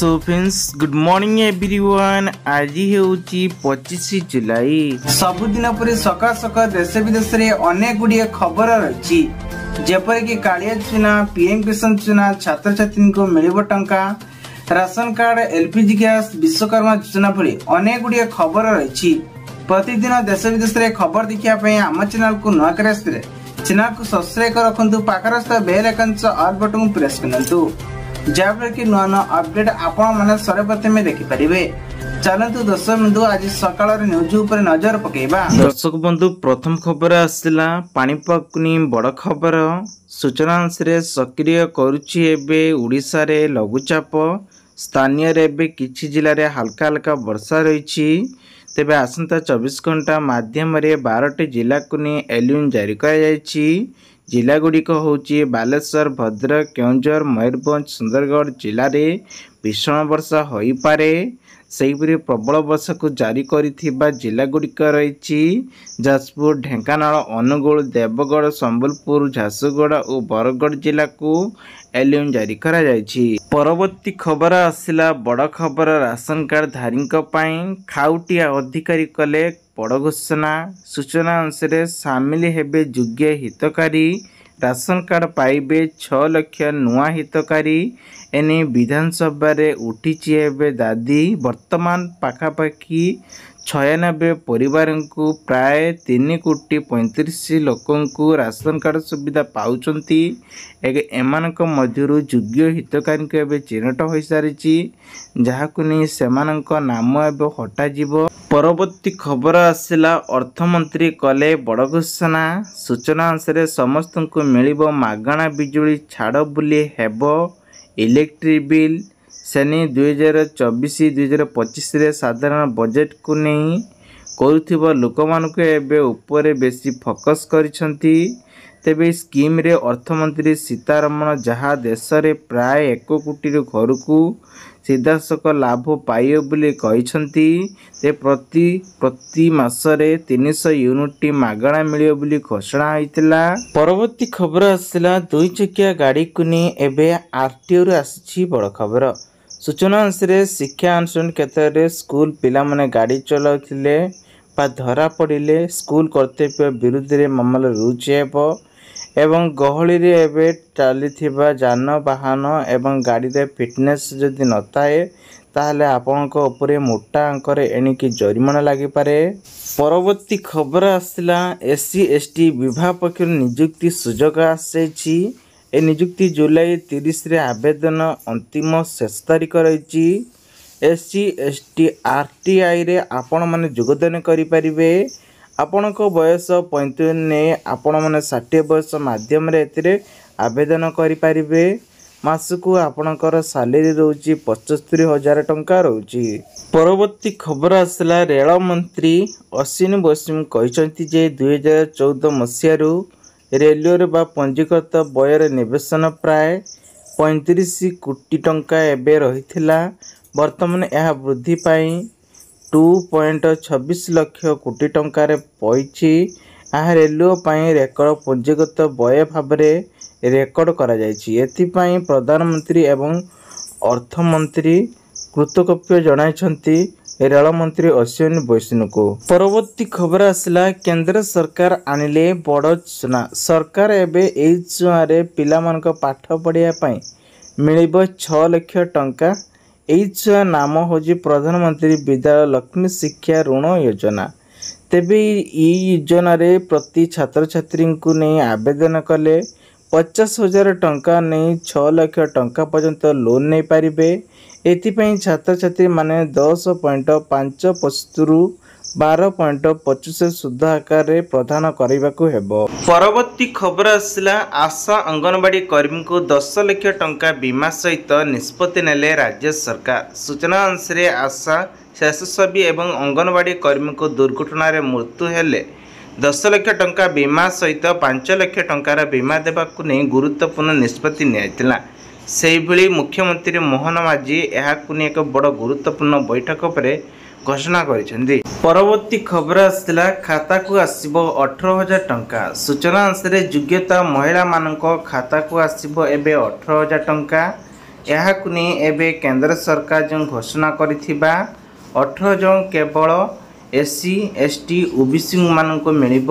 So friends good morning everyone. आज होची 25 जुलाई। सबुदिन परी सकाळ सकाळ देश विदेश रे अनेक गुड़िए खबर रही जेपर कि कालिया योजना, पीएम किसान योजना, छात्र छात्री को मिलिबो टंका, ration card, LPG gas, Vishwakarma योजना भली अनेक गुड़िए खबर रही। प्रतिदिन देश विदेश रे खबर देखिया पई आम चैनल को न करे चैनल को सब्सक्राइब कर रखंतु, पाखरस्थ बेल आइकन से ऑल बटन को प्रेस करनतु जाफर कि नुआ नुआ अपडेट आपण माने सर्वप्रथम देखि परिबे। चलंतु दर्शक बंधु आज सकाळ रे न्यूज ऊपर नजर पकेबा। दर्शक बंधु प्रथम खबर आसिला पानीपाकनी बड़ खबर। सूचना अनुसार सक्रिय करूची एबे ओडिसा रे लघुचाप, स्थानीय रे एबे किछि जिल्ला रे हल्का हल्का वर्षा रहिछि। तेबे आसंता 24 घंटा माध्यम रे 12टी जिला को नि एलर्ट जारी करा जायछि। जिला गुड़िक होची बालेश्वर, भद्रक, केउंझर, मयूरभंज, सुंदरगढ़ जिले में भीषण वर्षा होई पारे। सेहीपरि प्रबल वर्षा को जारी करिथिबा जिला गुड़िक रही जाजपुर, ढेंकानाल, अनुगुल, देवगढ़, संबलपुर, झारसुगुड़ा और बरगढ़ जिला को एलर्ट जारी करा जायछि। परवर्ती खबर आसिला बड़ खबर। राशन कार्ड धारी खाउटिया अधिकारी कले बड़ घोषणा। सूचना अनुसार सामिल हेबे योग्य हितकारी। राशन कार्ड पाइबे 6 लाख नुआ हितकारी। एने विधानसभा रे उठिछि एबे दादी। वर्तमान पाखापाखि 96 परिवार को प्राय 3 कोटी 35 लोकं को राशन कार्ड सुविधा पाउचंती। एमानक मध्यरु योग्य हितकारी को एबे चिन्हट होई सारिछि, जहाकु नै सेमानक नाम एबे हटा जिवो। परवर्ती खबर आसिला अर्थमंत्री कले बड़ घोषणा। सूचना अनुसार समस्त को मिलिबो मागणा बिजुली छाड़ बुली हेबो। इलेक्ट्रिक बिल सेनी 2024-2025 रे साधारण बजेट को नहीं करुथिबा लोकमानक एबे ऊपर बेसी फोकस करिसंती। तेबे स्कीम रे अर्थमंत्री सीतारमण जहाँ देश रे प्राय 1 कोटी घर को सीधासख लाभ पाइयो बोली कहिसंती। ते प्रति मासरे 300 यूनिट मागणा मिलियो बोली घोषणा होइतिला। परवर्ती खबर आसिला 2 चकिया गाड़ी को नि एबे आरटीओ रे आसी बड़ खबर। सूचना अनुसार शिक्षा अनुष्ठान क्षेत्र में स्कूल पिला माने गाड़ी चलाउथिले बा धरा पड़िले स्कूल कर्तव्य विरुद्ध रे मामला रुजु हेबो एवं गहली रे एबे चलीथिबा जानवाहन एवं गाड़ी रे फिटनेस जदि नथाए ताहले आपनक ऊपर मोटा अंकर एणिकी जरिमाना लागि पारे। परवर्ती खबर आसिला एससी एसटी विभाग पक्षर नियुक्ति सुजोग आसेछि। ए नियुक्ति जुलाई 30 रे आवेदन अंतिम शेष तारीख रही। एससी एसटी आरटीआई रे आपण माने योगदान करि परिबे। आपणक बयस 35 ने आपण माने 60 वर्ष माध्यम रे एतिरे आवेदन करि परिबे। मासकु आपणकर सैलरी रहउची 75,000 टंका रहउची। परवर्ती खबर आसला रेल मंत्री अश्विनी वैष्णव कहिसंती जे 2014 मसियारू रेलवे बा पंजीकृत व्यय निवेशन प्राय 35 कोटी टंका एबे रहिथिला। वर्तमान यह वृद्धि पाई 2.26 लाख कोटी टंका रे पइछि। यह रेलवे पाई रेकर्ड पंजीकृत व्यय भाव रेकर्ड करा जायछि। एथिपाई प्रधानमंत्री एवं अर्थमंत्री कृतज्ञता जणाइछंती रेल मंत्री अश्विनी वैष्णव को। परवर्ती खबर आसिला केंद्र सरकार आनिले बड़ योजना। सरकार एबे एई योजना रे पिला मानक पाठ पढ़िया पई मिलिबो 6 लाख टंका। एई योजना नाम होजी प्रधानमंत्री विद्यालय लक्ष्मी शिक्षा ऋण योजना। तेबे ई योजना रे प्रति छात्र छात्री को नहीं आवेदन कले 50,000 टंका नहीं 6 लाख टंका पर्यंत लोन नहीं पारिबे। एथिपाई छात्र छात्री माने 10.5% रु 12.25 सुध आकार रे प्रदान करबाकू हेबो। परवर्ती खबर आसिला आशा अंगनवाड़ी कर्मी को 10 लाख टंका बीमा सहित निष्पत्ति नेले राज्य सरकार। सूचना अनुसार आशा स्वेच्छासेवी एवं अंगनवाड़ी कर्मी को दुर्घटना रे मृत्यु हेले 10 लाख टंका बीमा सहित 5 लाख टंकार बीमा देबाकू नहीं गुरुत्वपूर्ण निष्पत्ति नियाइतिला। सेहिभଳି मुख्यमंत्री मोहन माझी एहाकू नहीं एक बड़ गुरुत्वपूर्ण बैठक पर घोषणा करिसेंती। परवर्ती खबर आसिला खाता को आसीबो 18,000 टंका। सूचना अनुसार योग्यता महिला मानक खाता को आसीबो एबे 18,000 टंका। ଏହାକୁ ନେଇ ଏବେ କେନ୍ଦ୍ର ସରକାର ଯେଉଁ ଘୋଷଣା କରିଥିବା 18 ଜଣ କେବଳ SC ST OBC ମାନଙ୍କୁ ମିଳିବ।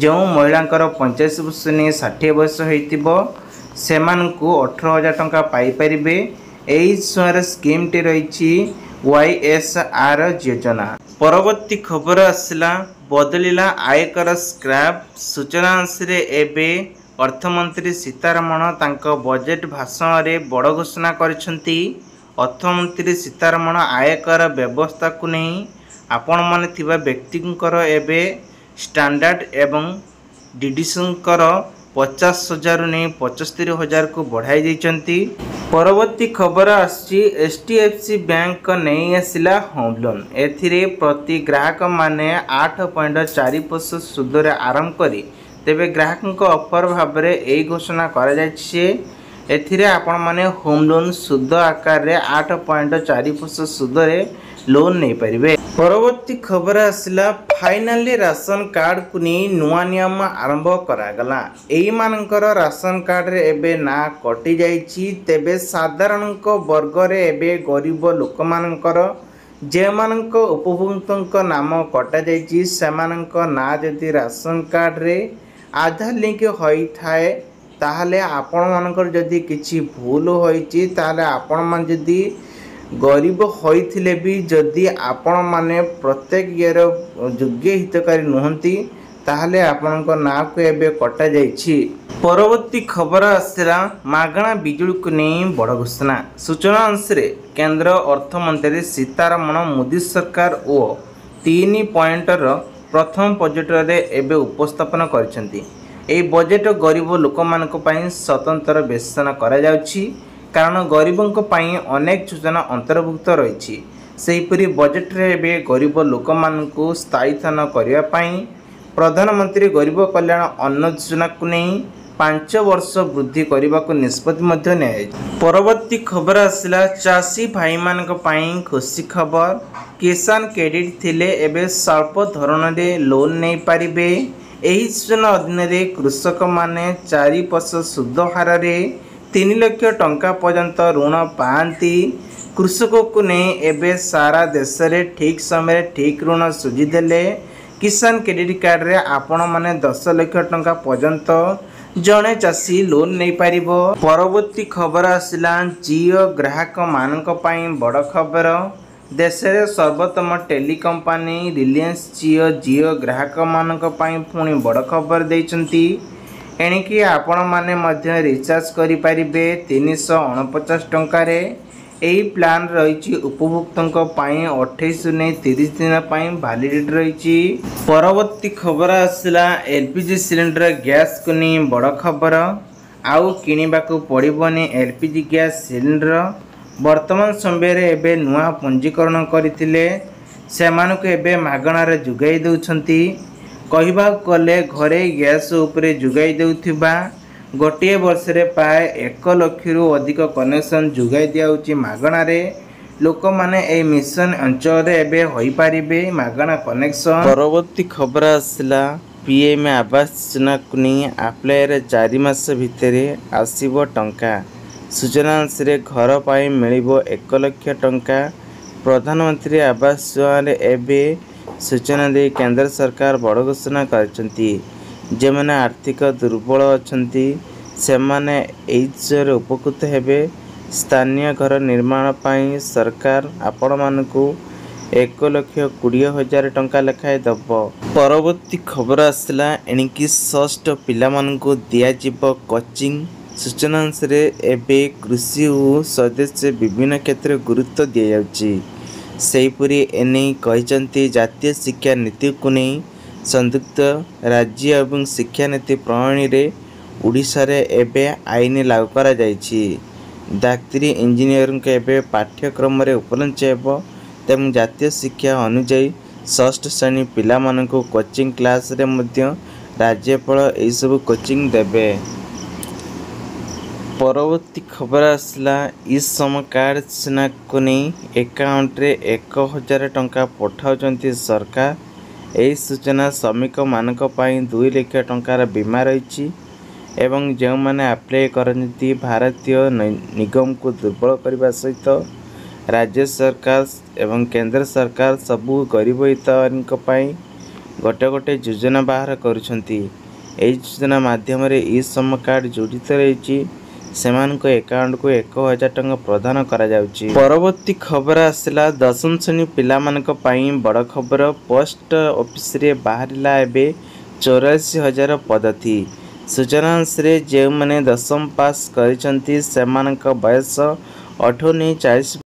ଯେଉଁ ମହିଳାଙ୍କର 85 ବର୍ଷ ନେଇ 60 ବର୍ଷ ହୋଇଥିବ ସେମାନଙ୍କୁ 18,000 ଟଙ୍କା ପାଇପାରିବେ। ଏହି ସମୟରେ ସ୍କିମ୍ଟି ରହିଛି YSR ଯୋଜନା। ପରବର୍ତ୍ତୀ ଖବର ଆସିଲା ବଦଳିଲା ଆୟକର ସ୍କ୍ରାବ୍। ସୂଚନା ଅନୁସାରେ ଏବେ ଅର୍ଥମନ୍ତ୍ରୀ ସୀତାରମଣ ତାଙ୍କ ବଜେଟ୍ ଭାଷଣରେ ବଡ଼ ଘୋଷଣା କରିଛନ୍ତି। ଅର୍ଥମନ୍ତ୍ରୀ ସୀତାରମଣ ଆୟକର ବ୍ୟବସ୍ଥାକୁ ନେଇ ଆପଣମାନେ ଥିବା ବ୍ୟକ୍ତିଙ୍କର ଏବେ ଷ୍ଟାଣ୍ଡାର୍ଡ ଏବଂ ଡିଡକ୍ସନଙ୍କର 50,000ରୁ ନେଇ 75,000କୁ ବଢ଼ାଇ ଦେଇଛନ୍ତି। ପରବର୍ତ୍ତୀ ଖବର ଆସିଛି HDFC ବ୍ୟାଙ୍କ ନେଇ ଆସିଲା ହୋମ୍ ଲୋନ୍। ଏଥିରେ ପ୍ରତି ଗ୍ରାହକମାନେ 8.4% ସୁଧରେ ଆରମ୍ଭ କରି ତେବେ ଗ୍ରାହକଙ୍କ ଅଫର ଭାବରେ ଏହି ଘୋଷଣା କରାଯାଇଛି। ଏଥିରେ ଆପଣମାନେ ହୋମ୍ ଲୋନ୍ ସୁଧ ଆକାରରେ 8.4% ସୁଧରେ ଲୋନ୍ ନେଇପାରିବେ। ପରବର୍ତ୍ତୀ ଖବର ଆସିଲା ଫାଇନାଲି ରାସନ କାର୍ଡକୁ ନେଇ ନୂଆ ନିୟମ ଆରମ୍ଭ କରାଗଲା। ଏଇମାନଙ୍କର ରାସନ କାର୍ଡରେ ଏବେ ନାଁ କଟିଯାଇଛି। ତେବେ ସାଧାରଣଙ୍କ ବର୍ଗରେ ଏବେ ଗରିବ ଲୋକମାନଙ୍କର ଯେଉଁମାନଙ୍କ ଉପଭୋକ୍ତାଙ୍କ ନାମ କଟାଯାଇଛି ସେମାନଙ୍କ ନାଁ ଯଦି ରାସନ କାର୍ଡରେ ଆଧାର ଲିଙ୍କ ହୋଇଥାଏ ତାହେଲେ ଆପଣମାନଙ୍କର ଯଦି କିଛି ଭୁଲ ହୋଇଛି ତାହେଲେ ଆପଣମାନେ ଯଦି ଗରିବ ହୋଇଥିଲେ ବି ଯଦି ଆପଣମାନେ ପ୍ରତ୍ୟେକ ଇଏର ଯୋଗ୍ୟ ହିତକାରୀ ନୁହନ୍ତି ତାହେଲେ ଆପଣଙ୍କ ନାଁକୁ ଏବେ କଟାଯାଇଛି। ପରବର୍ତ୍ତୀ ଖବର ଆସିଲା ମାଗଣା ବିଜୁଳିକୁ ନେଇ ବଡ଼ ଘୋଷଣା। ସୂଚନା ଅନୁସାରେ କେନ୍ଦ୍ର ଅର୍ଥମନ୍ତ୍ରୀ ସୀତାରମଣ ମୋଦି ସରକାର ଓ 3 ପଏଣ୍ଟର ପ୍ରଥମ ବଜେଟରେ ଏବେ ଉପସ୍ଥାପନ କରିଛନ୍ତି। ଏହି ବଜେଟ ଗରିବ ଲୋକମାନଙ୍କ ପାଇଁ ସ୍ୱତନ୍ତ୍ର ବିବେଚନା କରାଯାଉଛି କାରଣ ଗରିବଙ୍କ ପାଇଁ ଅନେକ ଯୋଜନା ଅନ୍ତର୍ଭୁକ୍ତ ରହିଛି। ସେହିପରି ବଜେଟରେ ଏବେ ଗରିବ ଲୋକମାନଙ୍କୁ ସ୍ଥାୟୀଥନ କରିବା ପାଇଁ ପ୍ରଧାନମନ୍ତ୍ରୀ ଗରିବ କଲ୍ୟାଣ ଅନ୍ନ ଯୋଜନାକୁ ନେଇ 5 ବର୍ଷ ବୃଦ୍ଧି କରିବାକୁ ନିଷ୍ପତ୍ତି ମଧ୍ୟ ନିଆଯାଇଛି। ପରବର୍ତ୍ତୀ ଖବର ଆସିଲା ଚାଷୀ ଭାଇମାନଙ୍କ ପାଇଁ ଖୁସି ଖବର। କିଷାନ କ୍ରେଡିଟ୍ ଥିଲେ ଏବେ ସ୍ୱଳ୍ପ ଧରଣରେ ଲୋନ୍ ନେଇପାରିବେ। ଏହି ଯୋଜନା ଅଧୀନରେ କୃଷକମାନେ 4% ସୁଧ ହାରରେ 3 ଲକ୍ଷ ଟଙ୍କା ପର୍ଯ୍ୟନ୍ତ ଋଣ ପାଆନ୍ତି। କୃଷକକୁ ନେଇ ଏବେ ସାରା ଦେଶରେ ଠିକ୍ ସମୟରେ ଠିକ୍ ଋଣ ସୁଝିଦେଲେ କିଷାନ କ୍ରେଡିଟ୍ କାର୍ଡରେ ଆପଣମାନେ 10 ଲକ୍ଷ ଟଙ୍କା ପର୍ଯ୍ୟନ୍ତ ଜଣେ ଚାଷୀ ଲୋନ୍ ନେଇପାରିବ। ପରବର୍ତ୍ତୀ ଖବର ଆସିଲା ଜିଓ ଗ୍ରାହକମାନଙ୍କ ପାଇଁ ବଡ଼ ଖବର। ଦେଶରେ ସର୍ବୋତ୍ତମ ଟେଲି କମ୍ପାନୀ ରିଲାଏନ୍ସ ଜିଓ ଗ୍ରାହକମାନଙ୍କ ପାଇଁ ପୁଣି ବଡ଼ ଖବର ଦେଇଛନ୍ତି। ଏଣିକି ଆପଣମାନେ ମଧ୍ୟ ରିଚାର୍ଜ କରିପାରିବେ 349 ଟଙ୍କାରେ। ଏହି ପ୍ଲାନ୍ ରହିଛି ଉପଭୋକ୍ତାଙ୍କ ପାଇଁ 28ରୁ ନେଇ 30 ଦିନ ପାଇଁ ଭ୍ୟାଲିଡିଟି ରହିଛି। ପରବର୍ତ୍ତୀ ଖବର ଆସିଲା LPG ସିଲିଣ୍ଡର ଗ୍ୟାସ୍କୁ ନେଇ ବଡ଼ ଖବର। ଆଉ କିଣିବାକୁ ପଡ଼ିବନି LPG ଗ୍ୟାସ୍ ସିଲିଣ୍ଡର। ବର୍ତ୍ତମାନ ସମୟରେ ଏବେ ନୂଆ ପଞ୍ଜୀକରଣ କରିଥିଲେ ସେମାନଙ୍କୁ ଏବେ ମାଗଣାରେ ଯୋଗାଇ ଦେଉଛନ୍ତି। କହିବାକୁ ଗଲେ ଘରେ ଗ୍ୟାସ୍ ଉପରେ ଯୋଗାଇ ଦେଉଥିବା ଗୋଟିଏ ବର୍ଷରେ ପ୍ରାୟ 1 ଲକ୍ଷରୁ ଅଧିକ କନେକ୍ସନ୍ ଯୋଗାଇ ଦିଆଯାଉଛି ମାଗଣାରେ। ଲୋକମାନେ ଏହି ମିଶନ ଅଞ୍ଚଳରେ ଏବେ ହୋଇପାରିବେ ମାଗଣା କନେକ୍ସନ୍। ପରବର୍ତ୍ତୀ ଖବର ଆସିଲା PM ଆବାସ ଯୋଜନାକୁ ନେଇ ଆପ୍ଲାଏରେ 4 ମାସ ଭିତରେ ଆସିବ ଟଙ୍କା। ସୂଚନା ଅନୁସାରେ ଘର ପାଇଁ ମିଳିବ 1 ଲକ୍ଷ ଟଙ୍କା। ପ୍ରଧାନମନ୍ତ୍ରୀ ଆବାସ ଯୋଜନାରେ ଏବେ ସୂଚନା ଦେଇ କେନ୍ଦ୍ର ସରକାର ବଡ଼ ଘୋଷଣା କରିଛନ୍ତି। ଯେଉଁମାନେ ଆର୍ଥିକ ଦୁର୍ବଳ ଅଛନ୍ତି ସେମାନେ ଏହି ଯୋଜନାରେ ଉପକୃତ ହେବେ। ସ୍ଥାନୀୟ ଘର ନିର୍ମାଣ ପାଇଁ ସରକାର ଆପଣମାନଙ୍କୁ 1,20,000 ଟଙ୍କା ଲେଖାଏଁ ଦେବ। ପରବର୍ତ୍ତୀ ଖବର ଆସିଲା ଏଣିକି ଷଷ୍ଠ ପିଲାମାନଙ୍କୁ ଦିଆଯିବ କୋଚିଂ। ସୂଚନା ଅନୁସାରେ ଏବେ କୃଷି ଓ ସ୍ୱଦେଶୀ ବିଭିନ୍ନ କ୍ଷେତ୍ରରେ ଗୁରୁତ୍ୱ ଦିଆଯାଉଛି। ସେହିପରି ଏନେଇ କହିଛନ୍ତି ଜାତୀୟ ଶିକ୍ଷା ନୀତିକୁ ନେଇ ସଂଯୁକ୍ତ ରାଜ୍ୟ ଏବଂ ଶିକ୍ଷାନୀତି ପ୍ରଣୟନରେ ଓଡ଼ିଶାରେ ଏବେ ଆଇନ ଲାଗୁ କରାଯାଇଛି। ଡାକ୍ତରୀ ଇଞ୍ଜିନିୟରିଂଙ୍କ ଏବେ ପାଠ୍ୟକ୍ରମରେ ଉପଲବ୍ଧ ହେବ ତେଣୁ ଜାତୀୟ ଶିକ୍ଷା ଅନୁଯାୟୀ ଷଷ୍ଠ ଶ୍ରେଣୀ ପିଲାମାନଙ୍କୁ କୋଚିଂ କ୍ଲାସରେ ମଧ୍ୟ ରାଜ୍ୟପାଳ ଏହିସବୁ କୋଚିଂ ଦେବେ। ପରବର୍ତ୍ତୀ ଖବର ଆସିଲା ଇ-ଶ୍ରମ କାର୍ଡ ଯୋଜନାକୁ ନେଇ ଆକାଉଣ୍ଟରେ 1,000 ଟଙ୍କା ପଠାଉଛନ୍ତି ସରକାର। ଏହି ସୂଚନା ଶ୍ରମିକମାନଙ୍କ ପାଇଁ 2 ଲକ୍ଷ ଟଙ୍କାର ବୀମା ରହିଛି। एवं जो मैंने अप्लाई करती भारतीय निगम को दुर्बल करने सहित राज्य सरकार एवं केंद्र सरकार सबू गरीब हितैषी गोटे गोटे योजना बाहर करुछंती। एही योजना माध्यम ई श्रम कार्ड जड़ित रही सेमानक अकाउंट को 1000 टंका प्रदान करा जाउची। परवर्ती खबर आसला 10वीं श्रेणी पिलामानक पई बड़ खबर पोस्ट ऑफिस रे बाहरिला एबे 84,000 पदथी। सूचना अनुसार जो मैंने 10वीं पास करिसंती सेमानक बयस 18 40